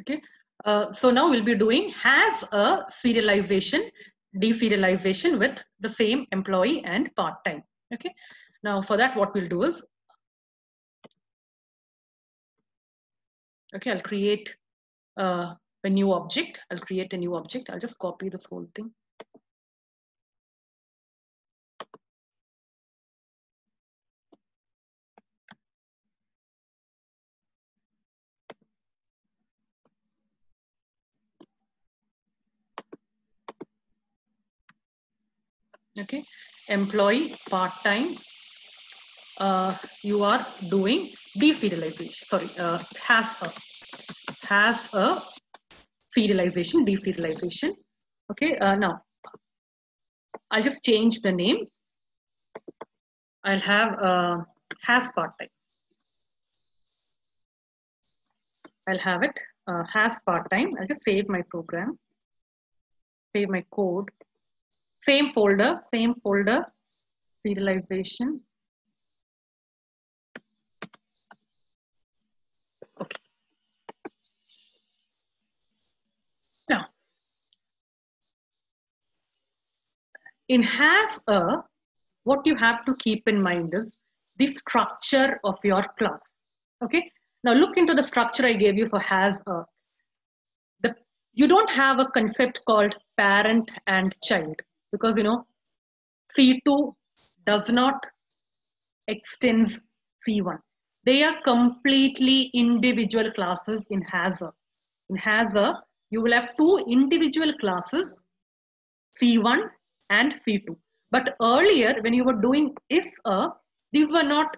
Okay. So now we'll be doing has a serialization, deserialization with the same employee and part-time. Okay. Now for that, what we'll do is, okay, I'll create a new object. I'll create a new object. I'll just copy this whole thing. Okay, employee part-time. You are doing deserialization. Sorry, has a serialization, deserialization. Okay, now I'll just change the name. I'll have has part-time. I'll have it has part-time. I'll just save my program, save my code. Same folder, serialization. Okay. Now, in has a, what you have to keep in mind is the structure of your class. Okay. Now look into the structure I gave you for has a. You don't have a concept called parent and child because C2 does not extends C1. They are completely individual classes in has a. In has a, you will have two individual classes, C1 and C2. But earlier, when you were doing is a, these were not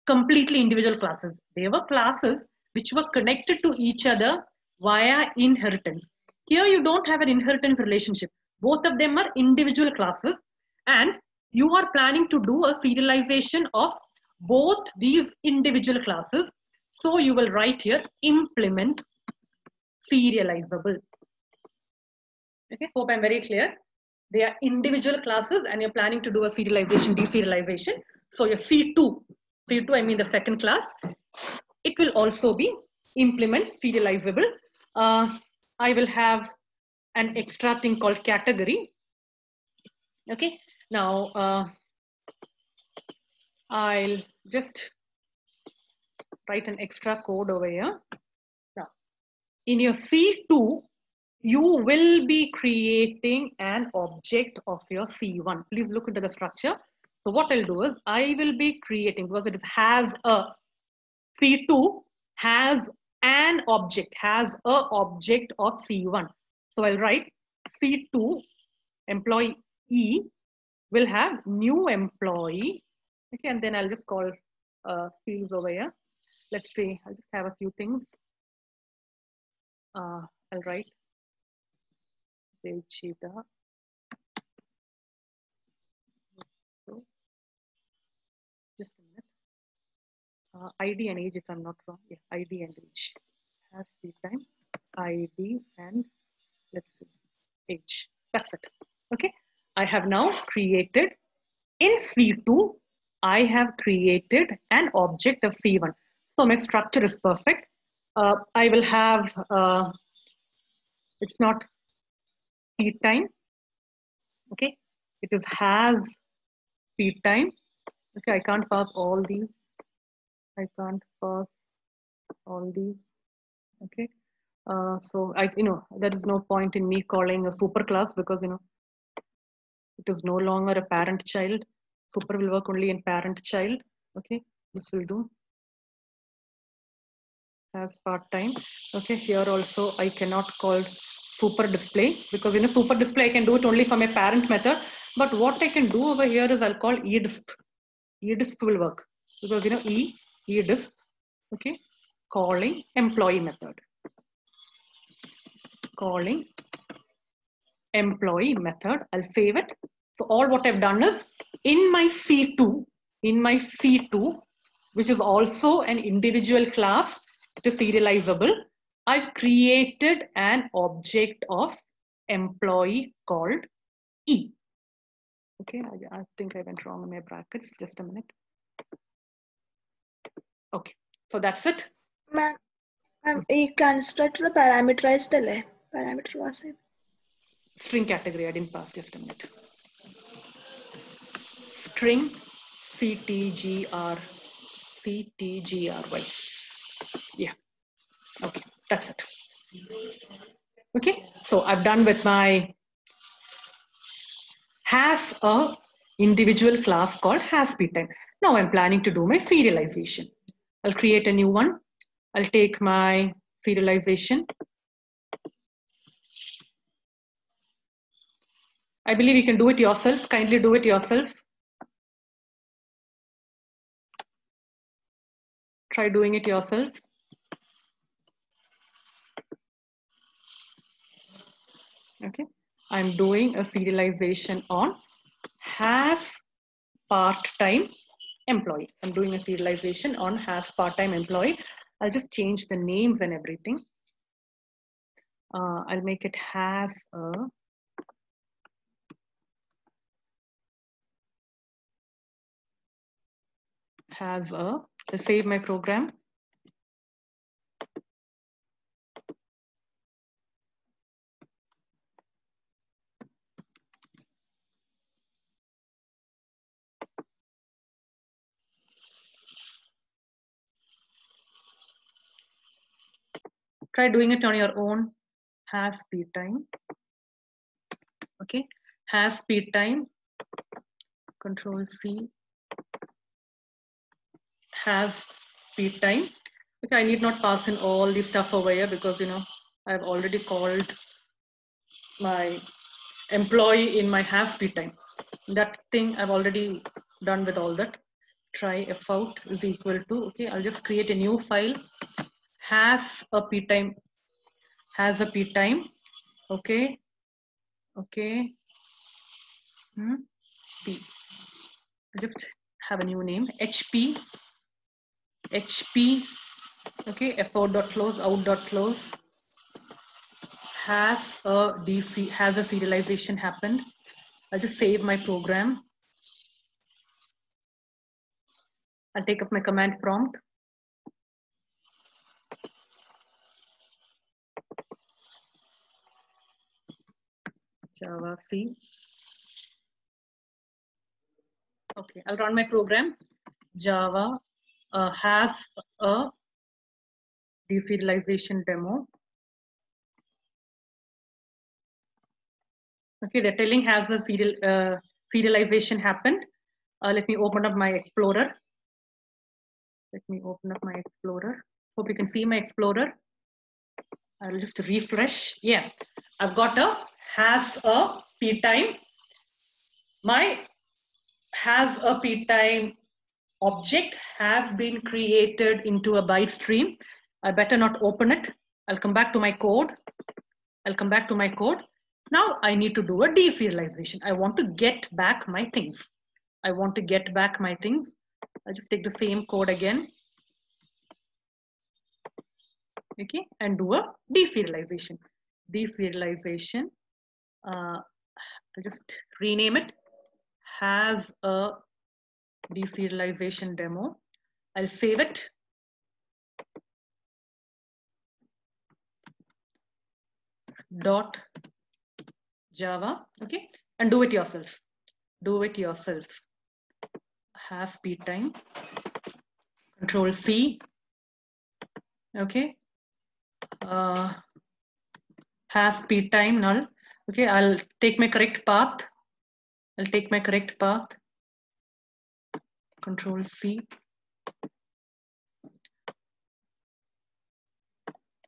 completely individual classes. They were classes which were connected to each other via inheritance. Here you don't have an inheritance relationship. Both of them are individual classes, and you are planning to do a serialization of both these individual classes. So you will write here implements serializable. Okay, hope I'm very clear. They are individual classes and you're planning to do a serialization, deserialization. So your C2, I mean the second class, it will also be implement serializable. I will have an extra thing called category. Okay, now I'll just write an extra code over here. Now, in your C2, you will be creating an object of your C1. Please look into the structure. So what I'll do is I will be creating, because it has a C2 has an object, has a object of C1. So I'll write C2 employee E will have new employee. Okay, and then I'll just call fields over here. Let's see, I'll just have a few things. I'll write Vegeta. So, just a minute. ID and age, if I'm not wrong. Yeah, ID and age. Has the time. ID and let's see, age. That's it. Okay. I have now created in C2. I have created an object of C1. So my structure is perfect. I will have. It's not feed time. Okay. It is has feed time. Okay. I can't pass all these. I can't pass all these. Okay. So there is no point in me calling a super class because it is no longer a parent child. Super will work only in parent child. Okay, this will do as part time. Okay, here also I cannot call super display because in a super display I can do it only from a parent method. But what I can do over here is I'll call edisp. Edisp will work because edisp. Okay, calling employee method. Calling employee method. I'll save it. So all what I've done is in my C2, which is also an individual class, it is serializable. I've created an object of employee called E. Okay, I think I went wrong in my brackets. Just a minute. Okay, so that's it. Ma'am, ഈ constructor parameterized അല്ലേ? Parameter was it? String category, I didn't pass, just a minute. String CTGR, CTGRY. Yeah, okay, that's it. Okay, so I've done with my has a individual class called hasPtime. Now I'm planning to do my serialization. I'll create a new one. I'll take my serialization. I believe you can do it yourself. Kindly do it yourself. Try doing it yourself. Okay, I'm doing a serialization on has part-time employee. I'm doing a serialization on has part-time employee. I'll just change the names and everything. I'll make it has a I'll save my program. Try doing it on your own. hasPtime. Okay, hasPtime. Control C. hasPtime. Okay, I need not pass in all the stuff over here because I've already called my employee in my hasPtime. That thing I've already done with all that. Try fout is equal to, okay, I'll just create a new file. hasPtime. Okay, okay. P. I'll just have a new name. HP. Okay, fout.close, out.close. Has a serialization happened. I'll just save my program. I'll take up my command prompt. Java C. Okay, I'll run my program. Java has a deserialization demo. Okay, they're telling has a serialization happened. Let me open up my Explorer. Hope you can see my Explorer. I'll just refresh. Yeah, I've got hasPtime. My hasPtime object has been created into a byte stream. I better not open it. I'll come back to my code. Now I need to do a deserialization. I want to get back my things. I'll just take the same code again. Okay, and do a deserialization. I'll just rename it. Has a deserialization demo. I'll save it. .java. Okay, and do it yourself. hasPtime. Control C. Okay, hasPtime null. Okay, I'll take my correct path. Control C.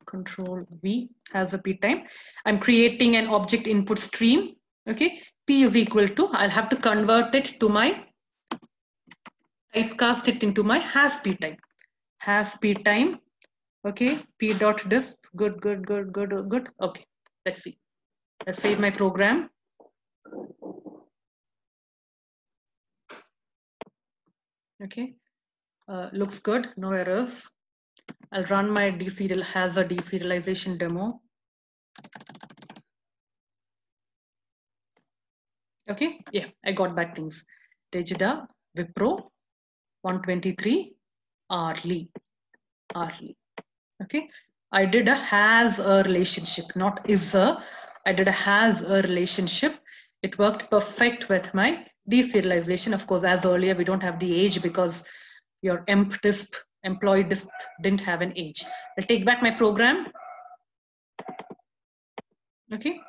Control V. hasPtime. I'm creating an object input stream. Okay, P is equal to, I'll have to convert it to my, typecast it into my hasPtime. Okay, p.disp. Good. Okay, let's see. Let's save my program. Okay, looks good, no errors. I'll run my deserialization demo. Okay, yeah, I got back things. Tejida, Wipro, 123, Arley. Okay, I did a has a relationship, not is a. I did a has a relationship. It worked perfect with my deserialization. Of course, as earlier, we don't have the age because your emp disp, employee disp didn't have an age. I'll take back my program. Okay.